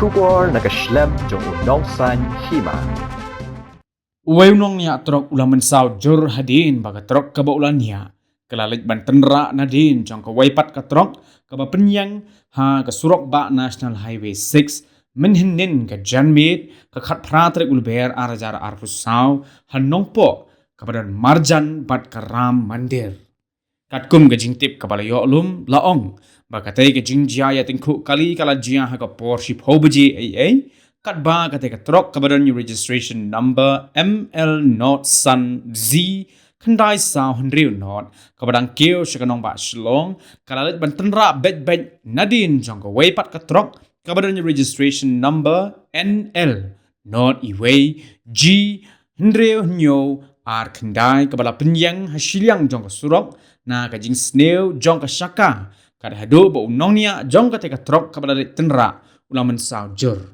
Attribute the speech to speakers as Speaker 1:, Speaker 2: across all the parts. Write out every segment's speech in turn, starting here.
Speaker 1: Shubor na kaslem jong unongsan hima.
Speaker 2: Uwaw nong niya trok ulang mensaw jur hadin baga trok kaba ulan niya. Kelalit bantenra na din jong kawaipat ka trok kaba penyang ha ka surok ba National Highway 6 menhinin ka janmit ka khat pratrik ulber arajar arpusaw hanong po kabadan marjan bat karam mandir. Katkum ka jingtip kabala yo'lum laong bakatay ka jingjaya tingku kali kala jia ha ka porship hobaji ay kat ba katay ka trok kabadan yung registration number ML not Sun Z kandai sa hundriw not kabadang keo siya kanong ba shlong kalalit bantenra bet nadin jong ka waypat ka trok kabadan yung registration number NL not iway G hundriw nyo ar kandai kabala penyang hasilyang jong ka surok na kajing snail jong ka syaka kada hado ba unong niya jong ka teka trok kabala tenra ulang mensaw jur.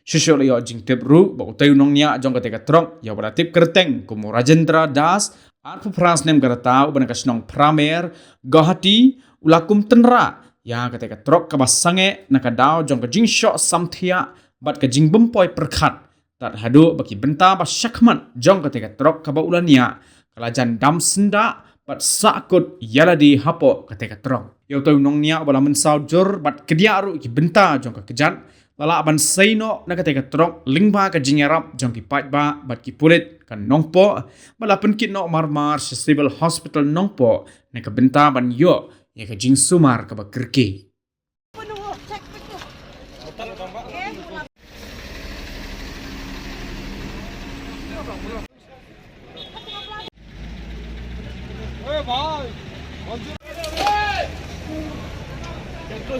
Speaker 2: Syusyol yo jing tip ru ba utay unong niya jong ka teka trok ya pada tip kerteng kumu Rajendra Das at pupras nem karata uban kasnong pramer gahati ulakum tenra ya ka teka trok kabasange nakadaw jong ka jing shot samthia bat ka jing bempoy perkhat tat hado baki benta ba syakmat jong ka teka trok kaba ulan niya kalajan dam senda bat sakut yaladi hapo kateka trok. Yau tau nong niya bala mensaw jur bat kediaru ki benta jong ka kejat lala aban saino na kateka trok lingba ka jingarap jong ki pait ba bat ki pulit kan nongpo bala penkit no marmar civil hospital nongpo na ka benta ban yo ya ka jing sumar ka ba kerki.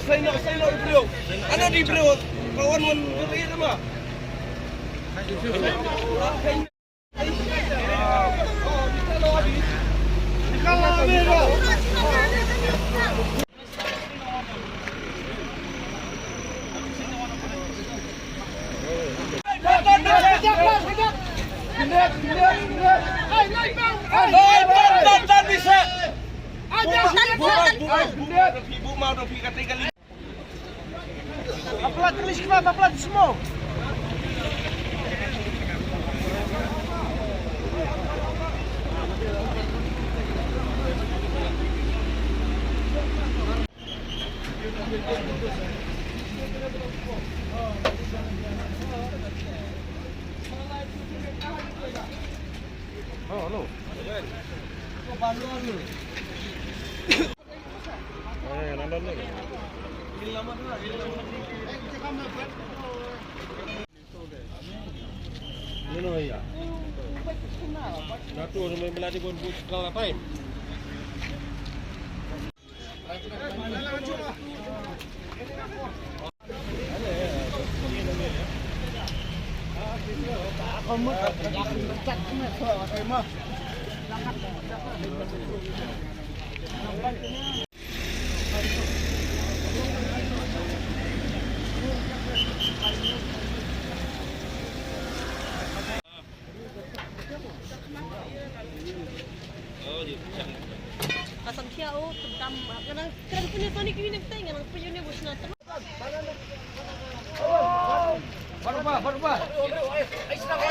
Speaker 3: Saya nak beliau. Anak di beliau. Kawan pun beri sama. Kalau habis. Ibu mau dong pergi kata kali. Apa tulis kenapa apa semua? Oh, halo. Kok bantuan lu? Nandon ni. Ilamat na. Ano ya? Natu may melati pun bukal apa ya?
Speaker 4: Kasam siya o, tagdam. Kanang punya Tony Queen ang tayo, kanang punya niya bus na ito.
Speaker 3: Baru ba? Ay, sinang